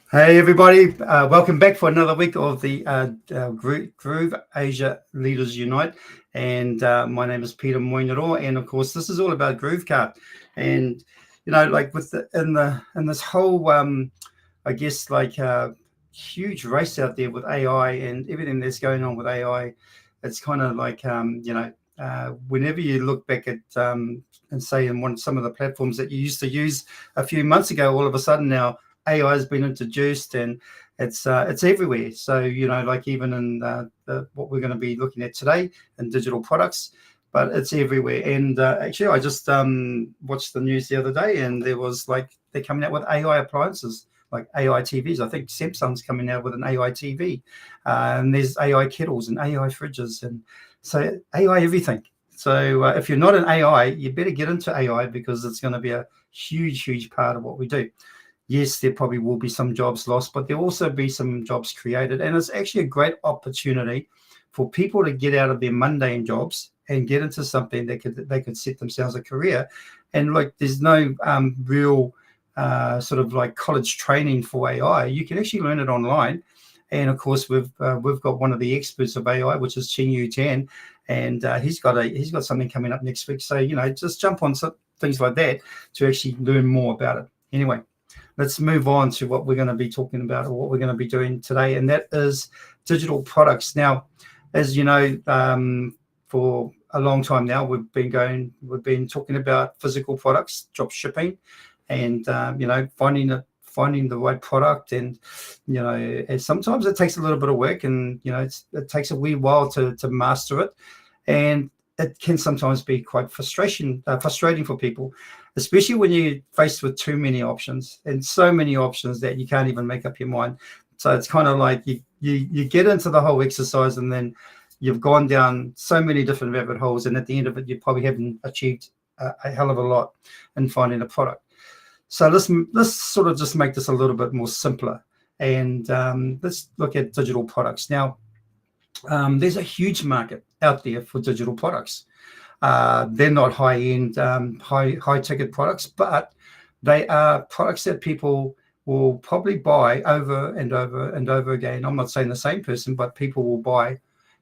Hey everybody, welcome back for another week of the Groove Asia Leaders Unite. And my name is Peter Moinero, and of course this is all about GrooveKart. And like with in this whole I guess huge race out there with AI and everything that's going on with AI, it's kind of like whenever you look back at and say some of the platforms that you used to use a few months ago, all of a sudden now AI has been introduced and it's everywhere. So like even in what we're going to be looking at today in digital products, but it's everywhere. And actually, I just watched the news the other day, and there was like they're coming out with AI appliances like AI TVs. I think Samsung's coming out with an AI TV, and there's AI kettles and AI fridges, and so AI everything. So if you're not in AI, you better get into AI because it's going to be a huge part of what we do. Yes, there probably will be some jobs lost, but there'll also be some jobs created. And it's actually a great opportunity for people to get out of their mundane jobs and get into something that they could set themselves a career. And like, there's no real sort of like college training for AI. You can actually learn it online. And of course, we've got one of the experts of AI, which is Chen Yu Tan, and he's got something coming up next week. So just jump on some things like that to actually learn more about it. Anyway, let's move on to what we're going to be talking about, or what we're going to be doing today, and that is digital products. Now, as you know, for a long time now, we've been talking about physical products, drop shipping, and finding the right product, and and sometimes it takes a little bit of work, and it takes a wee while to master it, and it can sometimes be quite frustrating for people, especially when you're faced with too many options and so many options that you can't even make up your mind. So it's kind of like you get into the whole exercise, and then you've gone down so many different rabbit holes, and at the end of it, you probably haven't achieved a hell of a lot in finding a product. So let's sort of just make this a little bit more simpler, and let's look at digital products. Now, there's a huge market out there for digital products. They're not high-end, high-ticket products, but they are products that people will probably buy over and over and over again. I'm not saying the same person, but people will buy.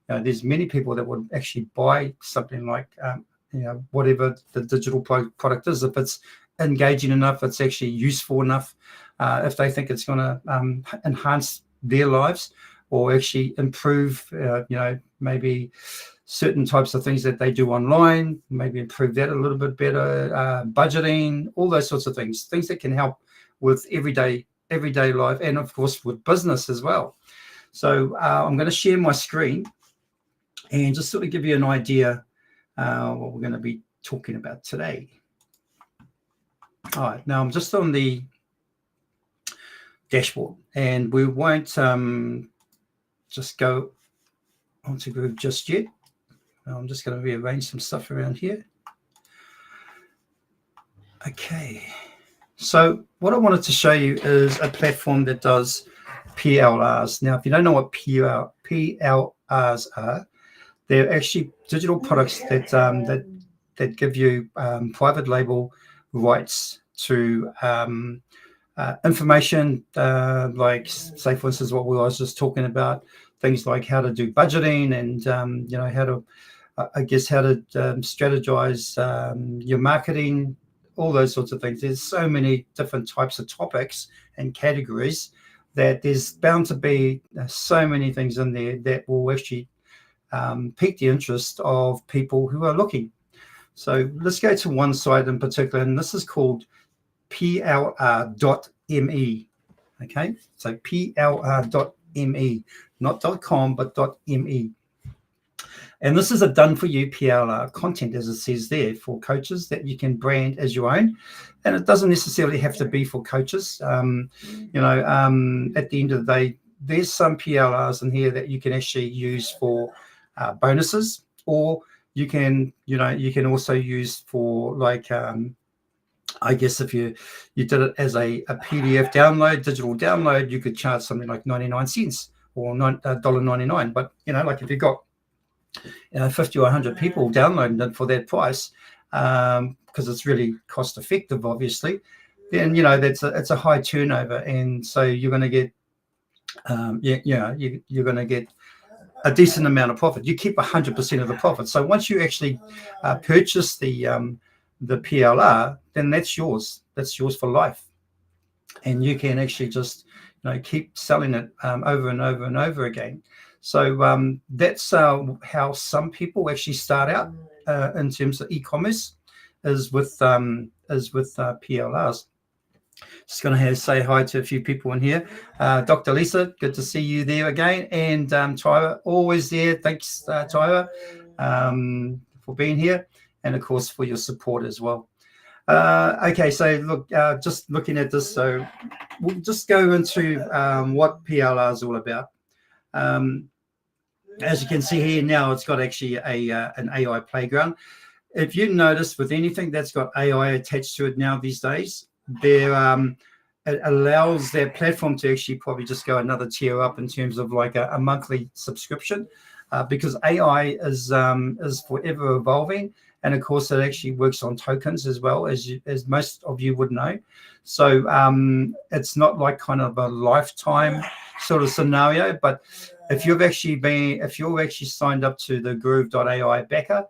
There's many people that would actually buy something like, whatever the digital product is, if it's engaging enough, it's actually useful enough, if they think it's going to enhance their lives or actually improve, maybe certain types of things that they do online, maybe improve that a little bit better, budgeting, all those sorts of things that can help with everyday life, and of course with business as well. So I'm going to share my screen and just sort of give you an idea what we're going to be talking about today. All right, now I'm just on the dashboard, and we won't just go onto Groove just yet. I'm just going to rearrange some stuff around here. Okay, so what I wanted to show you is a platform that does PLRs. Now, if you don't know what PLRs are, they're actually digital products that give you private label rights to information, like, say, for instance, what I was just talking about, things like how to do budgeting, and how to strategize your marketing, all those sorts of things. There's so many different types of topics and categories that there's bound to be so many things in there that will actually pique the interest of people who are looking. So let's go to one site in particular, and this is called plr.me. Okay, so plr.me, not .com, but .me. And this is a done-for-you PLR content, as it says there, for coaches that you can brand as your own. And it doesn't necessarily have to be for coaches. At the end of the day, there's some PLRs in here that you can actually use for bonuses, or you can also use for, like, I guess if you did it as a PDF download, digital download, you could charge something like 99 cents or $1.99. But like, if you've got 50 or 100 people downloading it for that price, because it's really cost effective, obviously, then it's a high turnover, and so you're going to get you're going to get a decent amount of profit. You keep 100% of the profit. So once you actually purchase the PLR, then that's yours. That's yours for life, and you can actually just keep selling it over and over and over again. So that's how some people actually start out in terms of e-commerce, is with PLRs. Just going to say hi to a few people in here. Dr. Lisa, good to see you there again. And Tyra, always there. Thanks, Tyra, for being here. And, of course, for your support as well. Okay, so look, just looking at this, so we'll just go into what PLR is all about. As you can see here now, it's got actually an AI playground. If you notice, with anything that's got AI attached to it now these days, it allows their platform to actually probably just go another tier up in terms of like a monthly subscription, because AI is forever evolving, and of course it actually works on tokens as well, as most of you would know. So it's not like kind of a lifetime sort of scenario, but if you're actually signed up to the Groove.ai backer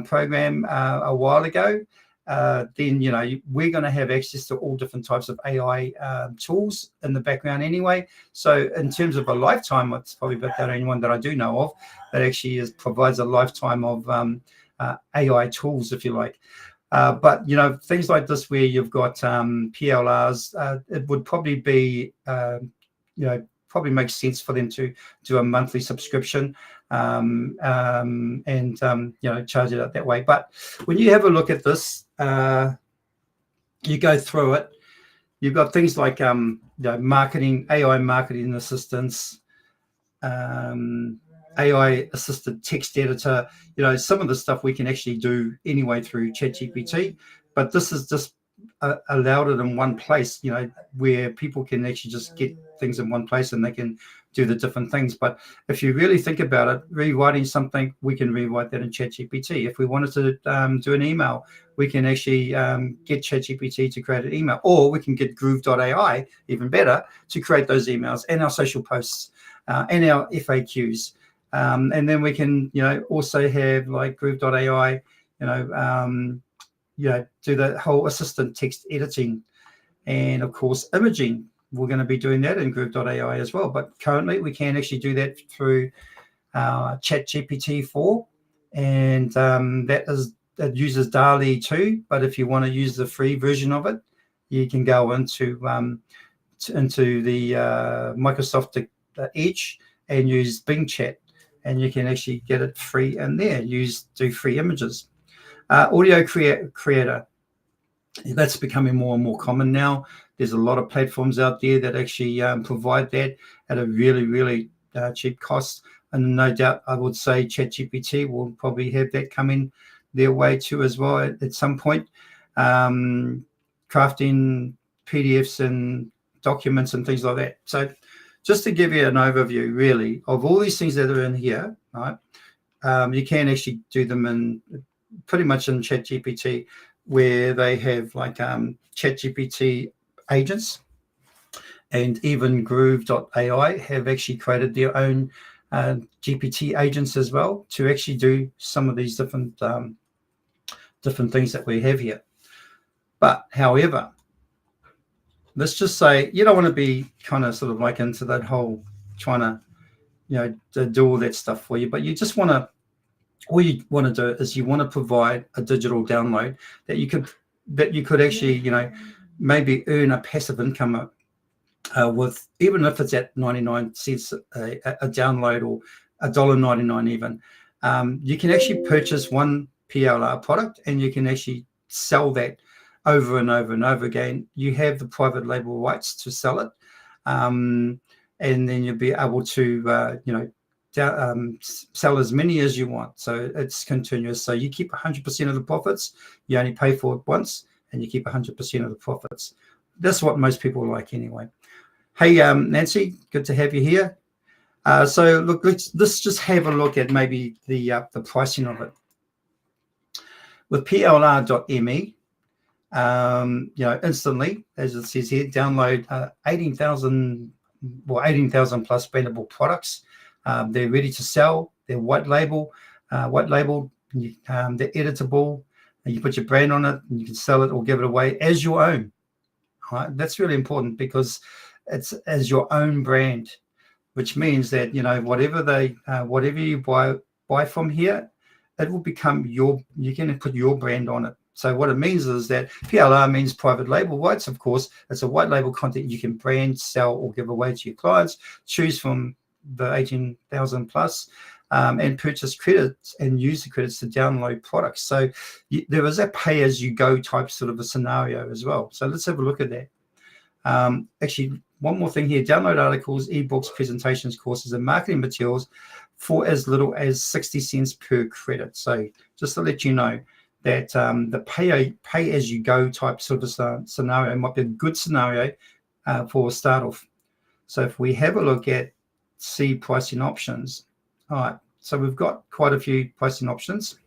program a while ago, then we're going to have access to all different types of AI tools in the background anyway. So in terms of a lifetime, it's probably about the only one that I do know of that actually provides a lifetime of AI tools, if you like. But things like this where you've got PLRs, it would probably be probably makes sense for them to do a monthly subscription and charge it out that way. But when you have a look at this, you go through it, you've got things like marketing, AI marketing assistance, AI assisted text editor. Some of the stuff we can actually do anyway through ChatGPT, but this is just allowed it in one place, where people can actually just get things in one place and they can do the different things. But if you really think about it, rewriting something, we can rewrite that in ChatGPT. If we wanted to do an email, we can actually get ChatGPT to create an email, or we can get Groove.ai, even better, to create those emails and our social posts and our FAQs. And then we can, also have like Groove.ai, do the whole assistant text editing, and of course imaging. We're going to be doing that in Groove.ai as well, but currently we can actually do that through ChatGPT 4, and that uses DALL-E 2. But if you want to use the free version of it, you can go into the Microsoft Edge and use Bing Chat, and you can actually get it free in there. Do free images. Audio creator, that's becoming more and more common now. There's a lot of platforms out there that actually provide that at a really, really cheap cost. And no doubt, I would say ChatGPT will probably have that coming their way too as well at some point. Crafting PDFs and documents and things like that. So just to give you an overview, really, of all these things that are in here, right? You can actually do them in pretty much in ChatGPT, where they have like ChatGPT agents, and even Groove.ai have actually created their own GPT agents as well to actually do some of these different things that we have here. But however, let's just say you don't want to be kind of sort of like into that whole trying to do all that stuff for you, but you just want to, all you want to do is you want to provide a digital download that you could actually, maybe earn a passive income with, even if it's at 99 cents a download, or $1.99 even. You can actually purchase one PLR product and you can actually sell that over and over and over again. You have the private label rights to sell it, and then you'll be able to, sell as many as you want. So it's continuous. So you keep 100% of the profits. You only pay for it once, and you keep 100% of the profits. That's what most people like anyway. Hey, Nancy, good to have you here. So look, let's just have a look at maybe the pricing of it. With PLR.me, instantly, as it says here, download 18,000 plus brandable products. They're ready to sell. They're white labeled. They're editable. You put your brand on it, and you can sell it or give it away as your own. Right? That's really important because it's as your own brand, which means that whatever you buy from here, it will become your. You can put your brand on it. So what it means is that PLR means private label rights. Of course, it's a white label content you can brand, sell, or give away to your clients. Choose from the 18,000 plus. And purchase credits and use the credits to download products. So there is a pay-as-you-go type sort of a scenario as well. So let's have a look at that. Actually, one more thing here: download articles, ebooks, presentations, courses, and marketing materials for as little as 60 cents per credit. So just to let you know that the pay-as-you-go type sort of scenario might be a good scenario for a start off. So if we have a look at see pricing options. All right, so we've got quite a few pricing options.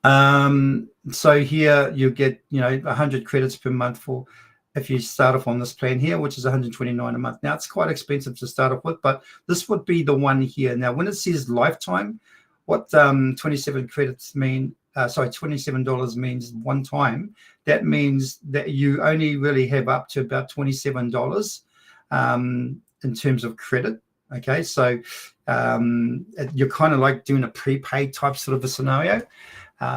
So here you get 100 credits per month for if you start off on this plan here, which is 129 a month. Now it's quite expensive to start off with, but this would be the one here. Now when it says lifetime, what 27 credits mean? $27 means one time. That means that you only really have up to about $27 in terms of credit. Okay, so you're kind of like doing a prepaid type sort of a scenario.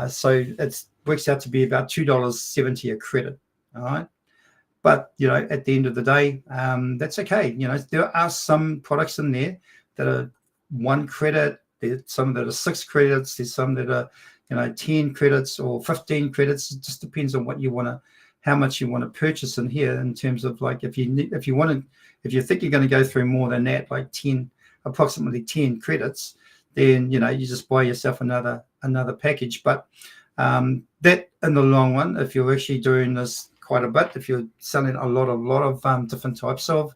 So it works out to be about $2.70 a credit. All right. But, at the end of the day, that's okay. There are some products in there that are 1 credit. There's some that are 6 credits. There's some that are, 10 credits or 15 credits. It just depends on how much you want to purchase in here in terms of like if you think you're going to go through more than that, like approximately 10 credits, then, you just buy yourself another package. But that in the long run, if you're actually doing this quite a bit, if you're selling a lot of different types of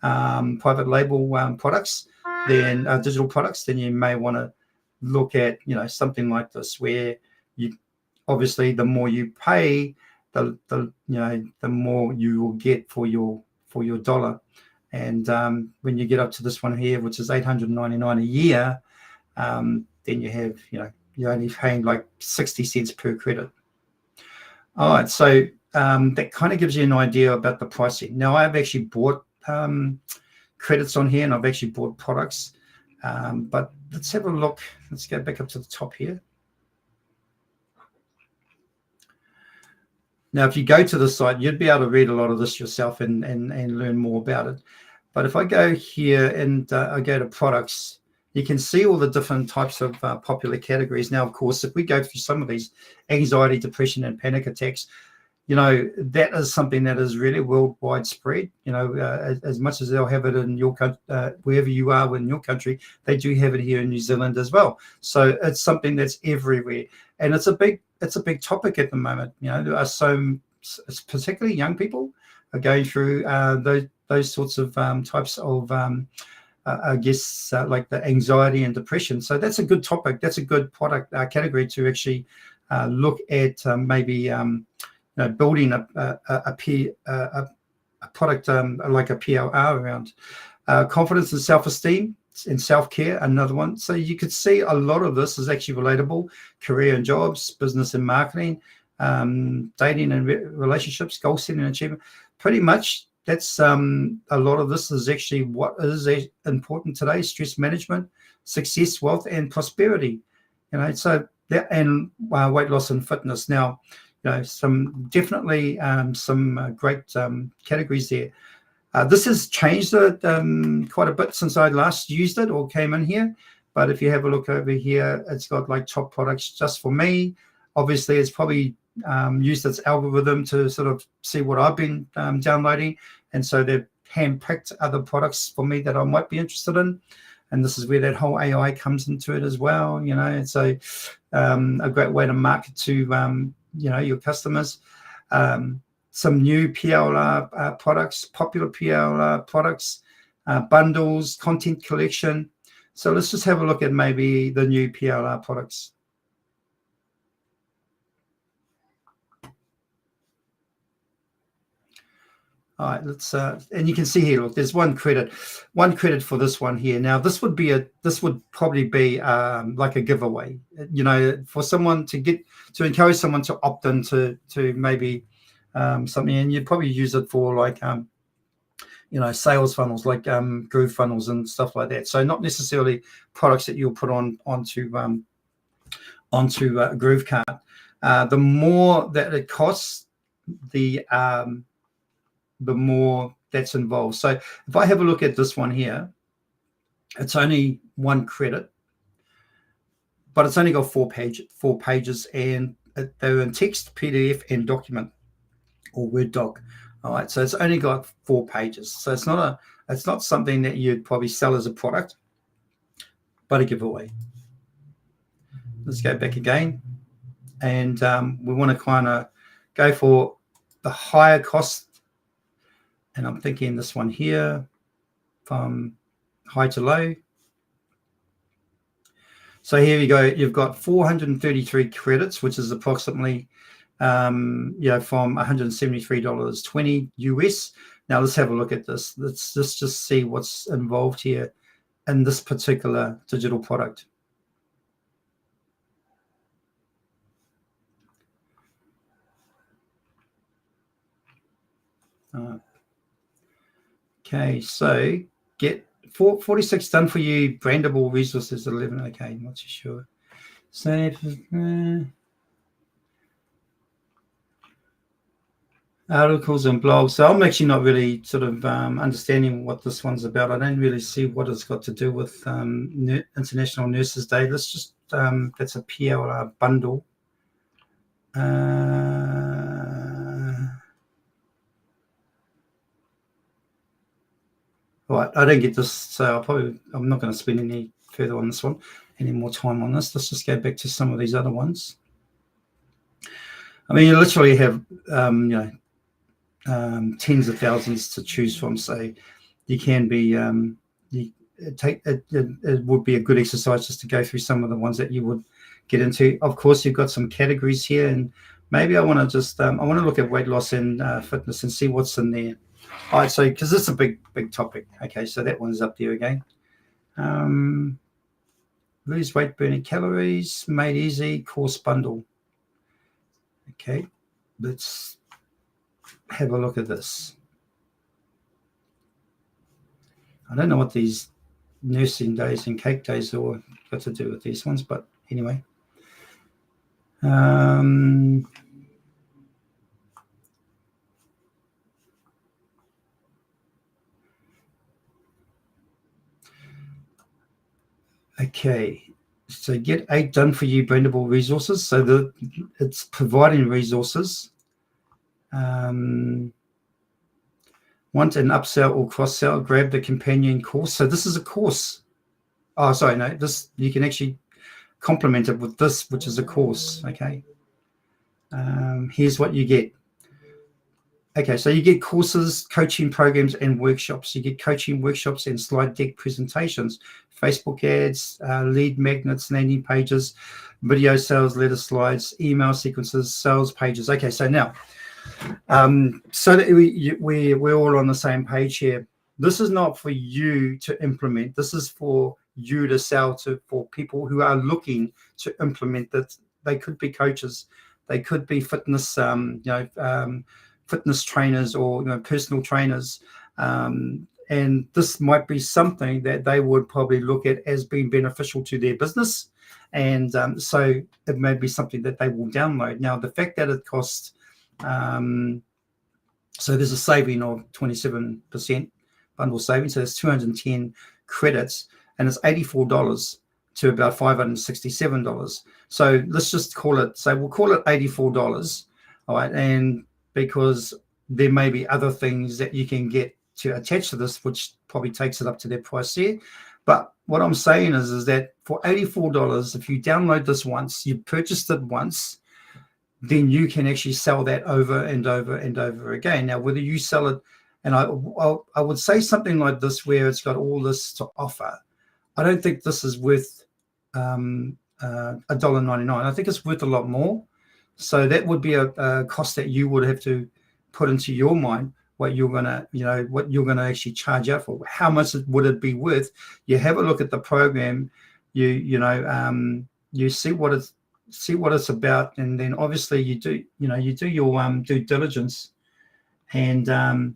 private label products, then digital products, then you may want to look at something like this, where you obviously the more you pay, the more you will get for your dollar. And when you get up to this one here, which is $899 a year, then you have you're only paying like 60 cents per credit. All right, so that kind of gives you an idea about the pricing. Now, I've actually bought credits on here, and I've actually bought products. But let's have a look. Let's go back up to the top here. Now, if you go to the site, you'd be able to read a lot of this yourself and learn more about it. But if I go here and I go to products, you can see all the different types of popular categories. Now, of course, if we go through some of these, anxiety, depression, and panic attacks, that is something that is really worldwide spread. As much as they'll have it in your country, wherever you are in your country, they do have it here in New Zealand as well. So it's something that's everywhere, and it's a big topic at the moment. There are particularly young people are going through those sorts of types of I guess like the anxiety and depression. So that's a good topic. That's a good product category to actually look at maybe. Building a product like a PLR around. Confidence and self-esteem and self-care, another one. So you could see a lot of this is actually relatable. Career and jobs, business and marketing, dating and relationships, goal setting and achievement. Pretty much that's a lot of this is actually what is important today: stress management, success, wealth, and prosperity. So that, and weight loss and fitness. Now, some definitely some great categories there. This has changed quite a bit since I last used it or came in here. But if you have a look over here, it's got like top products just for me. Obviously, it's probably used its algorithm to sort of see what I've been downloading. And so they've handpicked other products for me that I might be interested in. And this is where that whole AI comes into it as well. It's a great way to market to your customers. Some new PLR products, popular PLR products, bundles, content collection. So let's just have a look at maybe the new PLR products. All right, let's and you can see here, look, there's one credit for this one here. Now this would probably be like a giveaway, for someone to encourage someone to opt into maybe something, and you'd probably use it for like sales funnels, like Groove funnels and stuff like that. So not necessarily products that you'll put onto GrooveKart. The more that it costs, the more that's involved. So if I have a look at this one here, it's only one credit, but it's only got four pages, and they're in text, PDF, and document or Word doc. All right, so it's only got 4 pages. So it's not something that you'd probably sell as a product, but a giveaway. Let's go back again, and we want to kind of go for the higher cost. And I'm thinking this one here, from high to low. So here you go. You've got 433 credits, which is approximately, from $173.20 US. Now let's have a look at this. Let's just see what's involved here in this particular digital product. Okay, so get 46 done for you. Brandable resources 11. Okay, I'm not too sure. Save. Articles and blogs. So I'm actually not really sort of understanding what this one's about. I don't really see what it's got to do with International Nurses Day. Let's just that's a PLR bundle. All right, I don't get this, so I'm not going to spend any further on this one, any more time on this. Let's just go back to some of these other ones. I mean, you literally have tens of thousands to choose from, so you can be it would be a good exercise just to go through some of the ones that you would get into. Of course, you've got some categories here, and maybe I want to just I want to look at weight loss and fitness and see what's in there. All right, so because it's a big topic. Okay, so that one's up there again. Lose weight, burning calories, made easy, course bundle. Okay, let's have a look at this. I don't know what these nursing days and cake days are got to do with these ones, but anyway. Okay, so get 8 done for you brandable resources. So it's providing resources. Want an upsell or cross-sell, grab the companion course. So this is a course. Oh, sorry, no, this you can actually complement it with this, which is a course. Okay. Here's what you get. Okay, so you get courses, coaching programs, and workshops. You get coaching workshops and slide deck presentations, Facebook ads, lead magnets, landing pages, video sales, letter slides, email sequences, sales pages. Okay, so now, so that we're all on the same page here. This is not for you to implement. This is for you to sell to, for people who are looking to implement that. They could be coaches, they could be fitness, fitness trainers or personal trainers, and this might be something that they would probably look at as being beneficial to their business, and so it may be something that they will download. Now, the fact that it costs, so there's a saving of 27% bundle saving, so it's 210 credits, and it's $84 to about $567. So let's just call it, so we'll call it $84, all right, and because there may be other things that you can get to attach to this, which probably takes it up to their price here. But what I'm saying is that for $84, if you download this once, you purchased it once, then you can actually sell that over and over and over again. Now, whether you sell it, and I would say something like this, where it's got all this to offer, I don't think this is worth $1.99. I think it's worth a lot more. So that would be a cost that you would have to put into your mind. what you're gonna, what you're gonna actually charge out for. How much would it be worth? You have a look at the program, you see what it's about, and then obviously you do your due diligence. And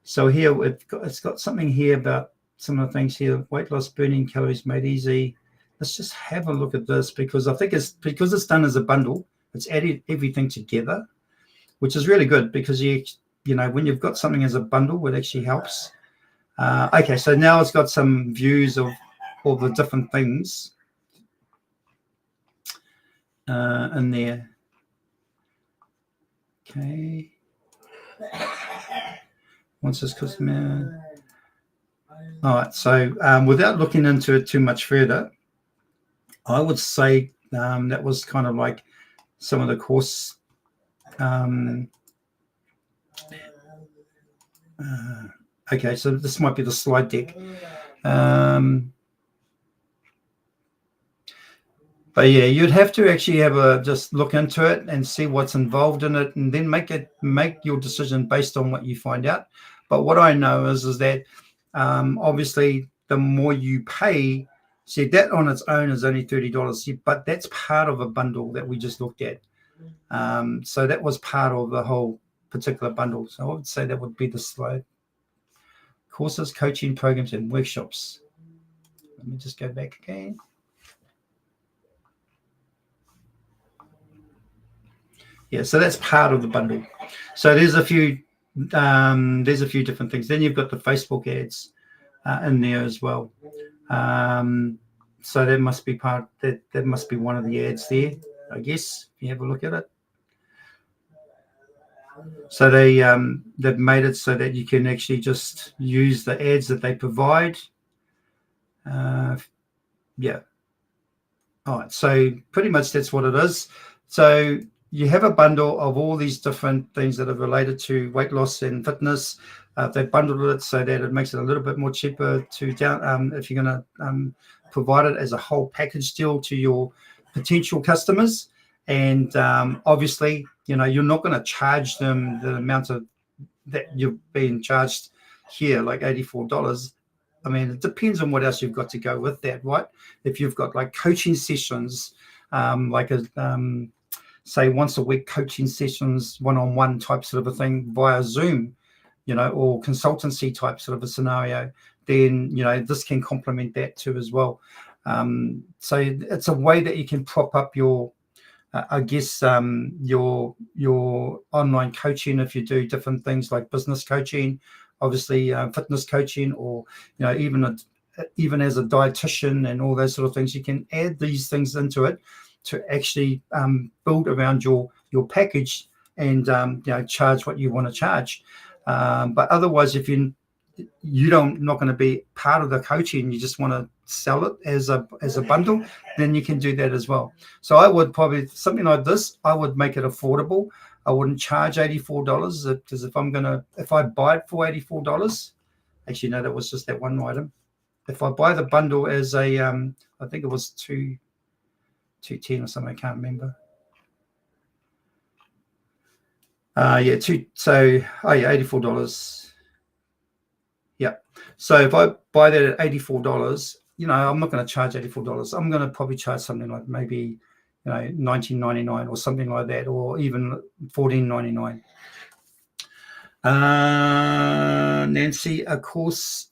so here it's got something here about some of the things here: weight loss, burning calories made easy. Let's just have a look at this, because I think because it's done as a bundle. It's added everything together, which is really good, because when you've got something as a bundle, it actually helps. Okay, so now it's got some views of all the different things in there. Okay. Once this customer. All right, so without looking into it too much further, I would say that was kind of like some of the course. Okay, so this might be the slide deck. But yeah, you'd have to actually just look into it and see what's involved in it, and then make your decision based on what you find out. But what I know is that obviously the more you pay, see, that on its own is only $30, but that's part of a bundle that we just looked at. So that was part of the whole particular bundle. So I would say that would be the slide. Courses, coaching programs, and workshops. Let me just go back again. Yeah, so that's part of the bundle. So there's a few different things. Then you've got the Facebook ads in there as well. So that must be that must be one of the ads there, I guess, if you have a look at it. So they've made it so that you can actually just use the ads that they provide. Yeah. All right. So pretty much that's what it is. So you have a bundle of all these different things that are related to weight loss and fitness. They bundled it so that it makes it a little bit more cheaper to down if you're going to provide it as a whole package deal to your potential customers. And obviously, you're not going to charge them the amount of that you've been charged here, like $84. I mean, it depends on what else you've got to go with that, right? If you've got like coaching sessions, say once a week coaching sessions, one-on-one type sort of a thing via Zoom, or consultancy type sort of a scenario, then, this can complement that too as well. So it's a way that you can prop up your, your online coaching if you do different things like business coaching, obviously fitness coaching, or, even as a dietitian and all those sort of things. You can add these things into it to actually build around your package and charge what you want to charge. But otherwise, if you not going to be part of the coaching, you just want to sell it as a bundle, then you can do that as well. So I would probably, something like this, I would make it affordable. I wouldn't charge $84, because if I buy it for $84, actually no, that was just that one item. If I buy the bundle as a I think it was $210 or something, I can't remember. $84. Yeah. So if I buy that at $84, I'm not going to charge $84. I'm going to probably charge something like maybe, $19.99 or something like that, or even $14.99. Nancy, a course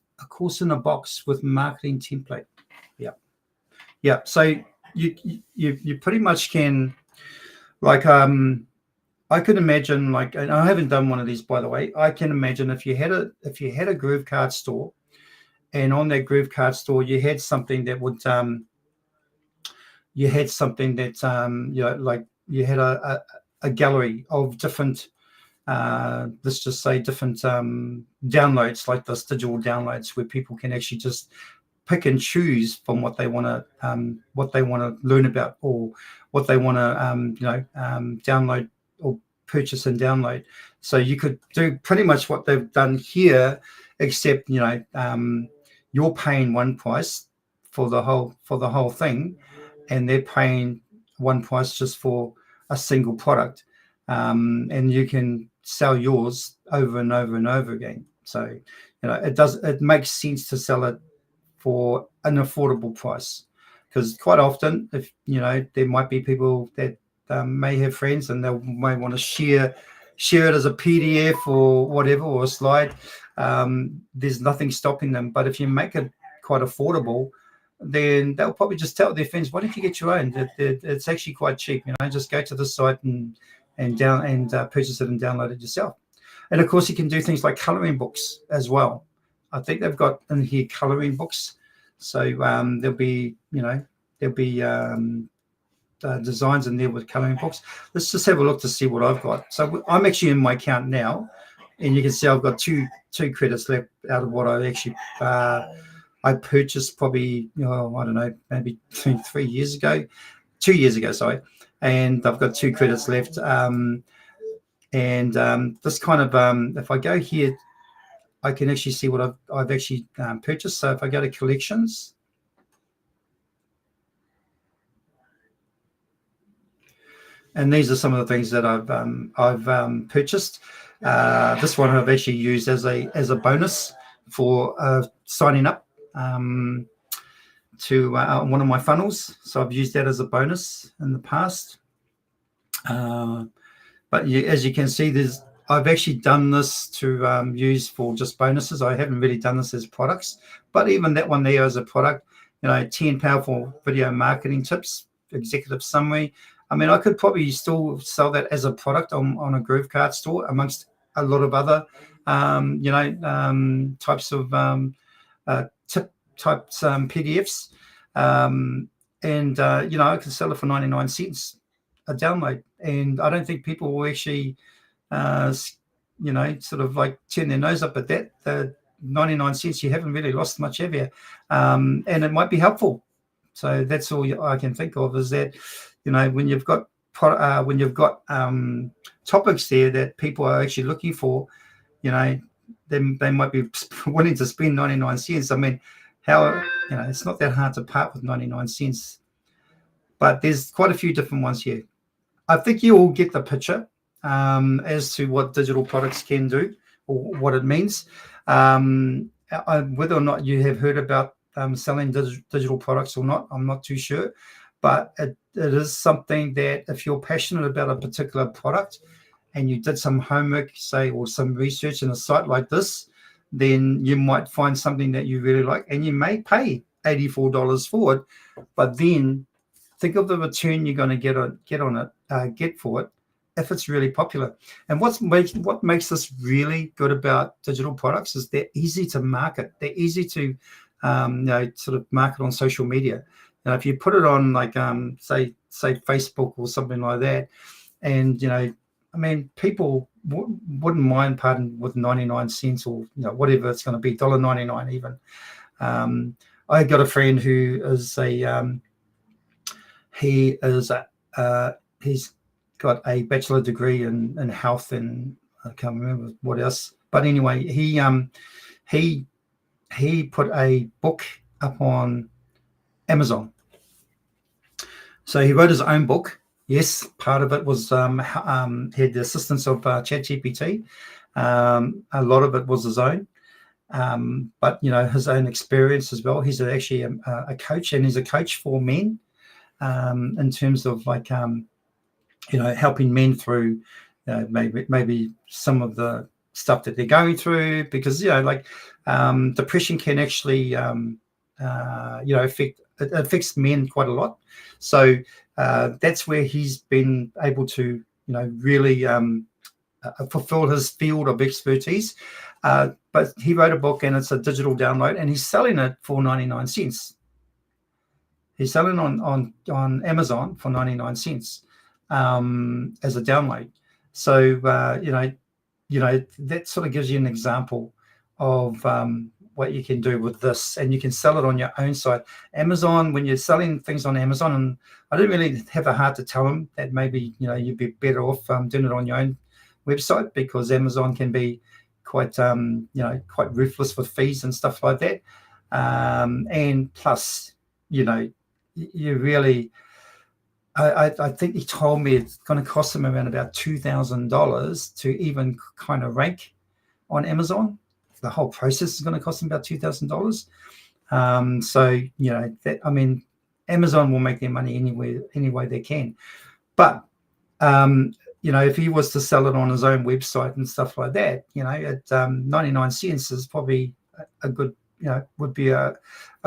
in a box with marketing template. Yeah. So you pretty much can, like, I could imagine, like, and I haven't done one of these, by the way. I can imagine if you had a GrooveKart store, and on that GrooveKart store you had something that would like you had a gallery of different let's just say different downloads, like this digital downloads, where people can actually just pick and choose from what they want to learn about, or what they want to download or purchase and download. So you could do pretty much what they've done here, except you're paying one price for the whole thing, and they're paying one price just for a single product. And you can sell yours over and over and over again. So, it makes sense to sell it for an affordable price, because quite often, if there might be people that may have friends and they may want to share it as a PDF or whatever, or a slide. There's nothing stopping them. But if you make it quite affordable, then they'll probably just tell their friends, why don't you get your own? It's actually quite cheap. Just go to the site and purchase it and download it yourself. And of course, you can do things like coloring books as well. I think they've got in here coloring books. So there'll be designs in there with coloring books. Let's just have a look to see what I've got. So I'm actually in my account now, and you can see I've got two credits left out of what I actually I purchased probably I don't know, maybe 2 years ago, sorry. And I've got 2 credits left. This kind of if I go here, I can actually see what I've actually purchased. So if I go to collections, and these are some of the things that I've purchased. This one I've actually used as a bonus for signing up to one of my funnels. So I've used that as a bonus in the past. But as you can see, I've actually done this to use for just bonuses. I haven't really done this as products, but even that one there as a product, 10 powerful video marketing tips, executive summary. I mean, I could probably still sell that as a product on a GrooveKart store amongst a lot of other, types of PDFs. I can sell it for 99 cents a download. And I don't think people will actually, sort of like turn their nose up at that. The 99 cents, you haven't really lost much, have you? And it might be helpful. So that's all I can think of, is that, when you've got topics there that people are actually looking for, they might be willing to spend 99 cents. I mean, it's not that hard to part with 99 cents. But there's quite a few different ones here. I think you all get the picture as to what digital products can do, or what it means. Whether or not you have heard about selling digital products or not, I'm not too sure. But it is something that, if you're passionate about a particular product and you did some homework, say, or some research in a site like this, then you might find something that you really like, and you may pay $84 for it. But then think of the return you're going to get for it if it's really popular. And what makes this really good about digital products is they're easy to market. They're easy to sort of market on social media. Now, if you put it on like say Facebook or something like that, and people wouldn't mind parting with 99 cents or whatever it's going to be, $1.99 even. I got a friend who is he's got a bachelor degree in health, and I can't remember what else. But anyway, he put a book up on Amazon. So he wrote his own book. Yes, part of it was he had the assistance of ChatGPT. A lot of it was his own. But his own experience as well. He's actually a coach, and he's a coach for men in terms of like helping men through maybe some of the stuff that they're going through, because depression can actually affects men quite a lot. So that's where he's been able to really fulfill his field of expertise. But he wrote a book, and it's a digital download, and he's selling it for 99 cents. He's selling on Amazon for 99 cents as a download. So that sort of gives you an example of what you can do with this, and you can sell it on your own site. Amazon, when you're selling things on Amazon, and I don't really have a heart to tell them that maybe you'd be better off doing it on your own website, because Amazon can be quite quite ruthless with fees and stuff like that. And plus, you really I think he told me it's going to cost him around about $2,000 to even kind of rank on Amazon. The whole process is going to cost him about $2,000. So that, I mean, Amazon will make their money any way they can. But if he was to sell it on his own website and stuff like that, at 99 cents is probably a good, would be a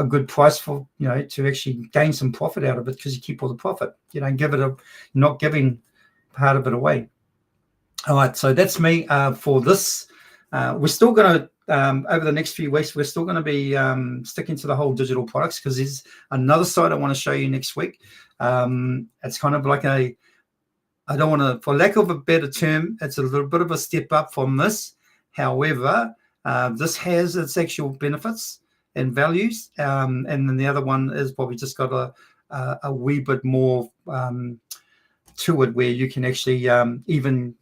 good price for, to actually gain some profit out of it, because you keep all the profit. You don't give it not giving part of it away. All right, so that's me for this. We're still going to, over the next few weeks, we're still going to be sticking to the whole digital products, because there's another side I want to show you next week. It's kind of like I don't want to, for lack of a better term, it's a little bit of a step up from this. However, this has its actual benefits and values. And then the other one is probably just got a wee bit more to it, where you can actually even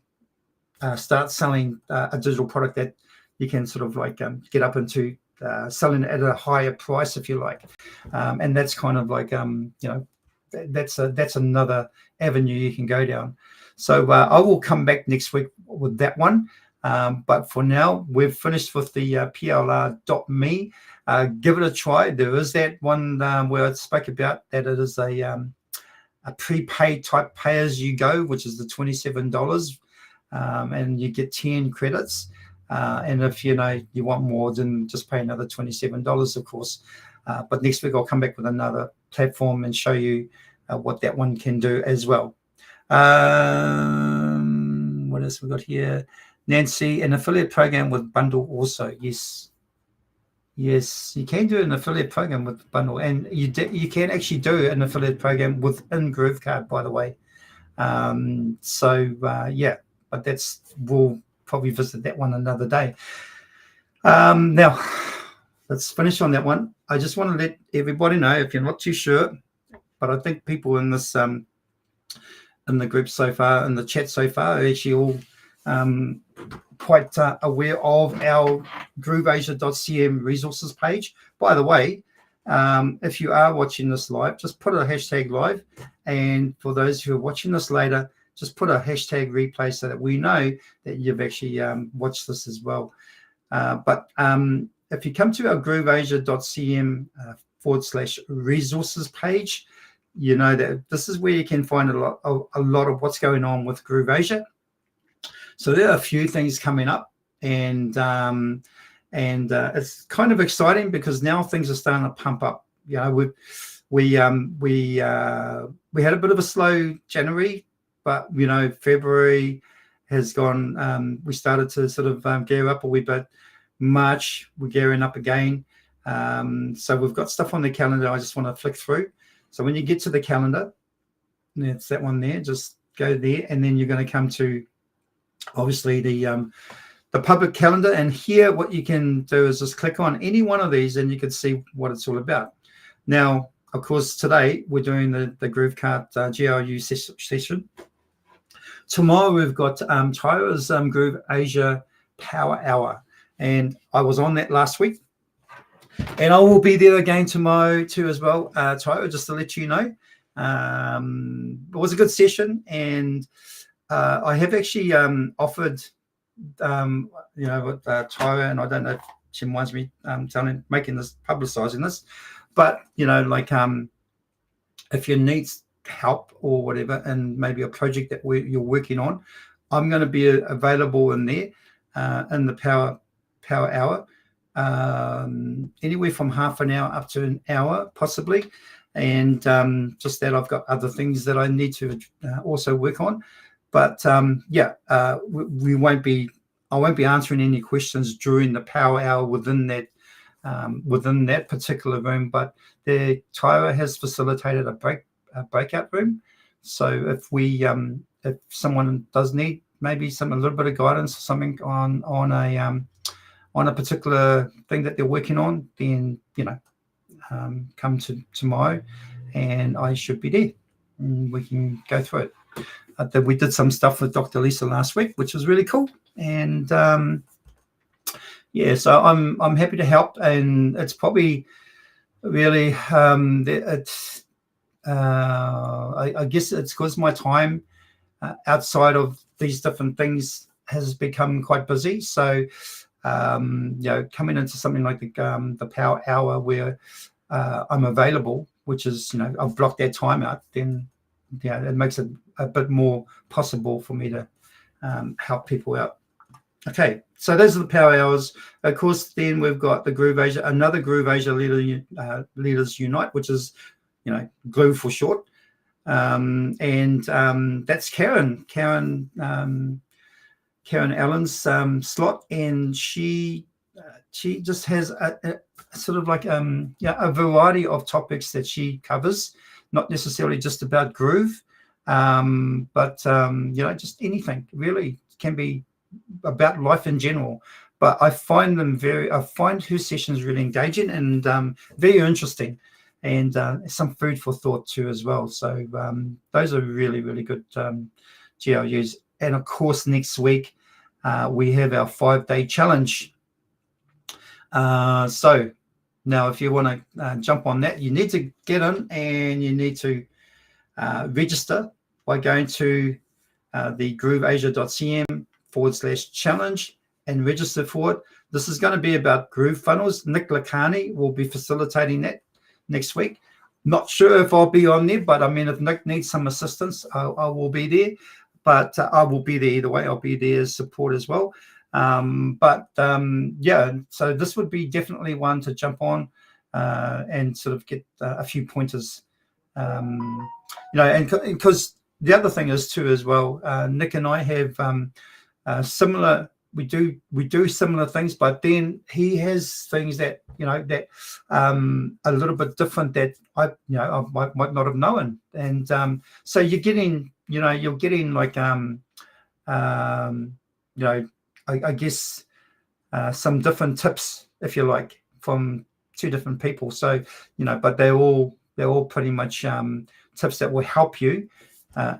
start selling a digital product that you can sort of like get up into selling at a higher price, if you like. And that's kind of like, that's another avenue you can go down. So I will come back next week with that one. But for now, we've finished with the plr.me. Give it a try. There is that one where I spoke about that it is a prepaid type pay as you go, which is the $27, and you get 10 credits. And if you want more, then just pay another $27, of course. But next week I'll come back with another platform and show you what that one can do as well. What else we got here? Nancy, an affiliate program with bundle also. Yes, you can do an affiliate program with bundle, and you can actually do an affiliate program within GrooveKart, by the way. Yeah, but we'll probably visit that one another day. Now let's finish on that one. I just want to let everybody know, if you're not too sure, but I think people in this in the group so far, in the chat so far, are actually all quite aware of our grooveasia.cm resources page. By the way, if you are watching this live, just put a hashtag live, and for those who are watching this later, just put a hashtag replay so that we know that you've actually watched this as well. But if you come to our grooveasia.cm /resources page, you know that this is where you can find a lot of what's going on with GrooveAsia. So there are a few things coming up, and it's kind of exciting, because now things are starting to pump up. We had a bit of a slow January, but February has gone. We started to sort of gear up a wee bit. March, we're gearing up again. So we've got stuff on the calendar I just want to flick through. So when you get to the calendar, it's that one there, just go there, and then you're going to come to obviously the public calendar. And here what you can do is just click on any one of these, and you can see what it's all about. Now, of course, today we're doing the GrooveKart GRU session. Tomorrow we've got Tyra's Groove Asia Power Hour, and I was on that last week, and I will be there again tomorrow too as well, Tyra, just to let you know. It was a good session, and I have actually offered, with Tyra, and I don't know if she reminds me making this, publicizing this, but if you need help or whatever, and maybe a project that you're working on, I'm going to be available in there in the power hour, anywhere from half an hour up to an hour possibly. And just that I've got other things that I need to also work on. But I won't be answering any questions during the power hour within that particular room. But Tyra has facilitated a breakout room. So if someone does need maybe a little bit of guidance or something on a particular thing that they're working on, then come to tomorrow, and I should be there. And we can go through it. We did some stuff with Dr. Lisa last week, which was really cool. And so I'm happy to help. And it's probably really I guess it's because my time outside of these different things has become quite busy. So, coming into something like the Power Hour where I'm available, which is, I've blocked that time out, then, it makes it a bit more possible for me to help people out. Okay, so those are the Power Hours. Of course, then we've got the another Groove Asia Leaders Unite, which is, Groove for short. That's Karen Allen's slot, and she just has a sort of like a variety of topics that she covers, not necessarily just about groove, but just anything really. Can be about life in general. But I find her sessions really engaging and very interesting, and some food for thought too as well. So those are really, really good GLUs. And of course, next week we have our 5-day challenge. So now, if you want to jump on that, you need to get in and you need to register by going to the grooveasia.cm/challenge and register for it. This is going to be about groove funnels. Nick Lacani will be facilitating that next week. Not sure if I'll be on there, but I mean, if Nick needs some assistance, I will be there. But I will be there either way. I'll be there as support as well. So this would be definitely one to jump on and sort of get a few pointers. And because the other thing is too as well, Nick and I have similar. We do similar things, but then he has things that that a little bit different that I might not have known, and so you're getting like I guess some different tips, if you like, from two different people. So but they're all pretty much tips that will help you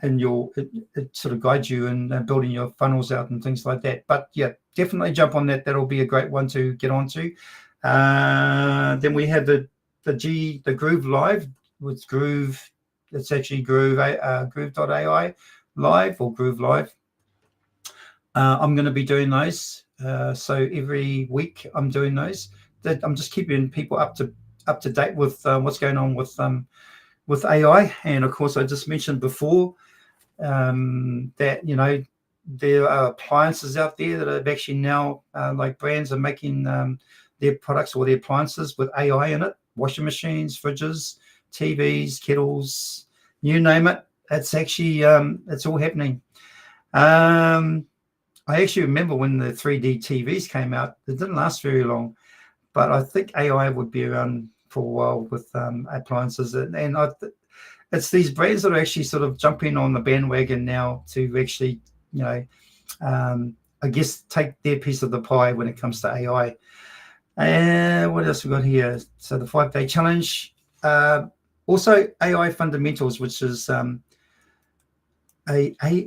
in your it sort of guide you in building your funnels out and things like that. But yeah, definitely jump on that. That'll be a great one to get onto. Then we have the Groove Live with Groove. It's actually groove.ai live or Groove Live. I'm going to be doing those. So every week I'm doing those. I'm just keeping people up to date with what's going on with AI. And of course, I just mentioned before that there are appliances out there that are actually now like brands are making their products or their appliances with AI in it. Washing machines, fridges, TVs, kettles, you name it. It's actually it's all happening. I actually remember when the 3D TVs came out. It didn't last very long, but I think AI would be around for a while with appliances. And it's these brands that are actually sort of jumping on the bandwagon now to actually, I guess, take their piece of the pie when it comes to AI. And what else we got here? So the 5-day challenge. Also AI fundamentals, which is a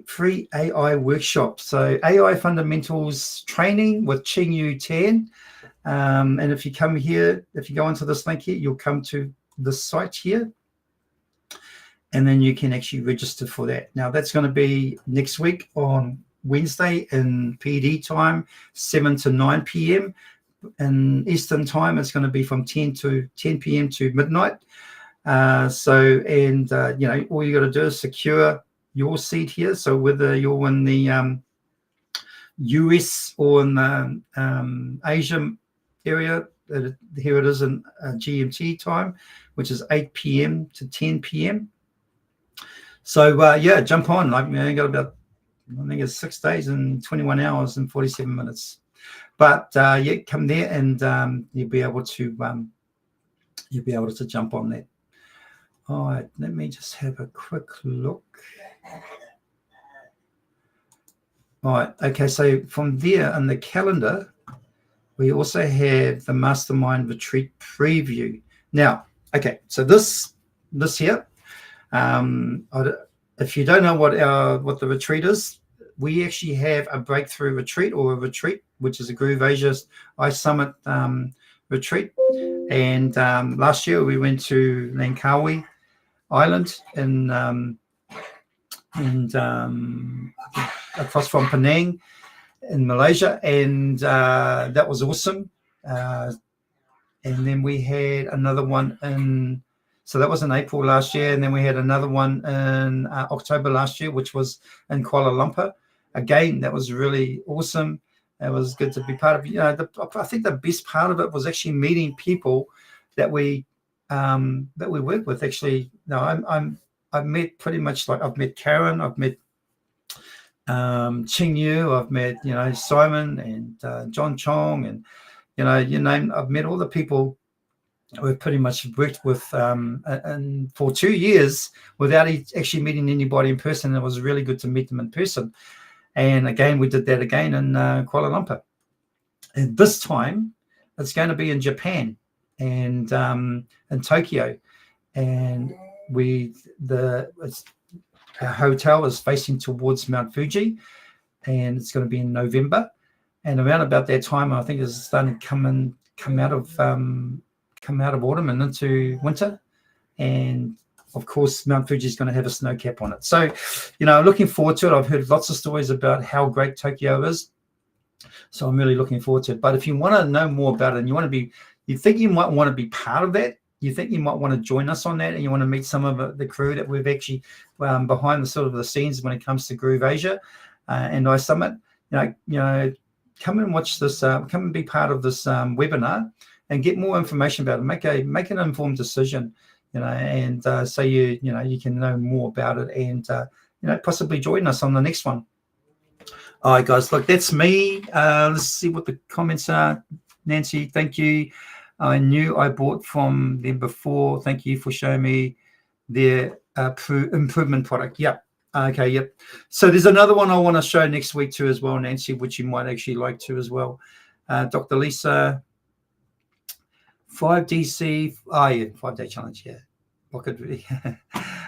free AI workshop. So AI fundamentals training with Ching Yu Tan. And if you come here, if you go onto this link here, you'll come to the site here. And then you can actually register for that. Now that's going to be next week on Wednesday in PD time, 7 to 9 p.m. In Eastern time, it's going to be from 10 p.m. to midnight. All you got to do is secure your seat here. So whether you're in the US or in the Asia area, here it is in GMT time, which is 8 p.m. to 10 p.m. So jump on. I got about, I think it's 6 days and 21 hours and 47 minutes. But come there and you'll be able to jump on that. All right, let me just have a quick look. All right, okay, so from there in the calendar, we also have the Mastermind Retreat Preview. Now, okay, so this here, if you don't know what the retreat is, we actually have a breakthrough retreat or a retreat, which is a Groove Asia iSummit retreat. And last year we went to Langkawi island across from Penang in Malaysia, and that was awesome. And then we had another one so that was in April last year, and then we had another one in October last year, which was in Kuala Lumpur. Again, that was really awesome. It was good to be part of. I think the best part of it was actually meeting people that we work with. Actually, I've met pretty much, like, I've met Karen, I've met Ching Yu, I've met Simon and John Chong, and I've met all the people we've pretty much worked with and for 2 years without actually meeting anybody in person. It was really good to meet them in person. And again, we did that again in Kuala Lumpur. And this time, it's going to be in Japan and in Tokyo. And our hotel is facing towards Mount Fuji, and it's going to be in November. And around about that time, I think it's starting to come out of autumn and into winter. And of course, Mount Fuji is going to have a snow cap on it. So, looking forward to it. I've heard lots of stories about how great Tokyo is. So I'm really looking forward to it. But if you want to know more about it, and you think you might want to be part of that, you think you might want to join us on that, and you want to meet some of the crew that we've actually behind the sort of the scenes when it comes to Groove Asia and iSummit, come and watch this, come and be part of this webinar and get more information about it. Make an informed decision, and so you can know more about it, and possibly join us on the next one. All right, guys, look, that's me. Let's see what the comments are. Nancy, thank you. I knew I bought from them before. Thank you for showing me their improvement product. Yep. Okay, yep. So there's another one I want to show next week too as well, Nancy, which you might actually like to as well. Dr. Lisa, 5DC, 5-day challenge, yeah. What could really?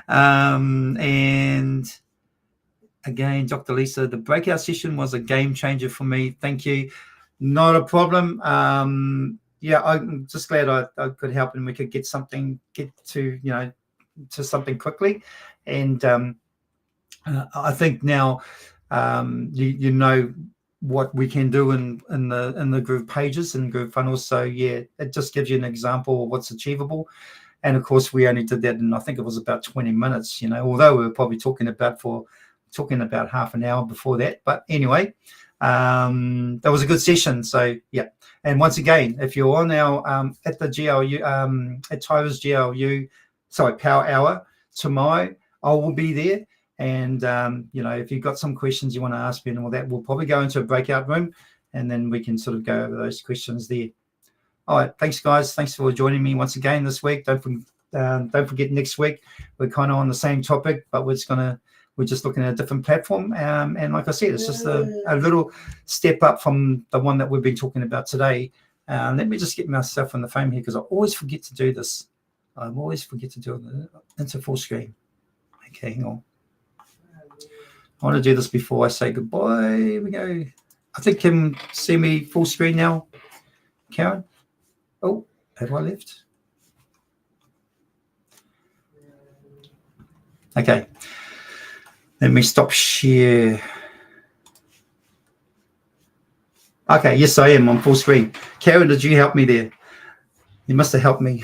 And again, Dr. Lisa, the breakout session was a game changer for me. Thank you. Not a problem. Yeah, I'm just glad I could help, and we could get to something quickly. And I think now you know what we can do in the Groove pages and Groove funnels. So yeah, it just gives you an example of what's achievable. And of course, we only did that in, I think it was about 20 minutes. Although we were probably talking about half an hour before that. But anyway, that was a good session. So yeah. And once again, if you're on our at the GLU at Tyler's GLU, Power Hour tomorrow, I will be there. And if you've got some questions you want to ask me and all that, we'll probably go into a breakout room, and then we can sort of go over those questions there. All right, thanks guys. Thanks for joining me once again this week. Don't forget next week we're kind of on the same topic, but we're just looking at a different platform. And like I said, it's just a little step up from the one that we've been talking about today. Let me just get myself on the phone here, because I always forget to do this. I always forget to do it into full screen. Okay, hang on. I want to do this before I say goodbye. Here we go. I think you can see me full screen now, Karen. Oh, have I left? Okay. Let me stop share. Okay, yes, I am on full screen. Karen, did you help me there? You must have helped me,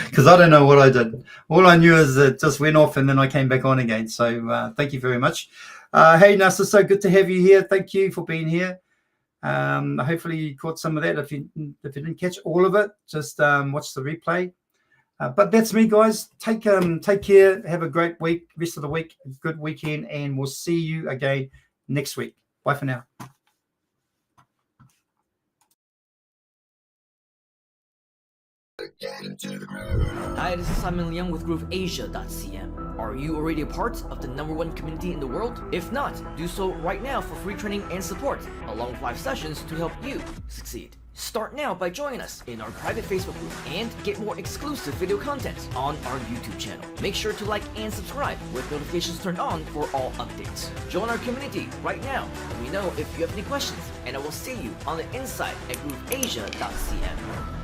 because I don't know what I did. All I knew is it just went off and then I came back on again. So thank you very much. Hey, Nasa, so good to have you here. Thank you for being here. Hopefully you caught some of that. If you didn't catch all of it, just watch the replay. But that's me, guys. Take care. Have a great week, rest of the week, good weekend, and we'll see you again next week. Bye for now. Hi, this is Simon Liang with GrooveAsia.cm. Are you already a part of the #1 community in the world? If not, do so right now for free training and support, along with live sessions to help you succeed. Start now by joining us in our private Facebook group and get more exclusive video content on our YouTube channel. Make sure to like and subscribe with notifications turned on for all updates. Join our community right now. Let me know if you have any questions, and I will see you on the inside at GrooveAsia.cm.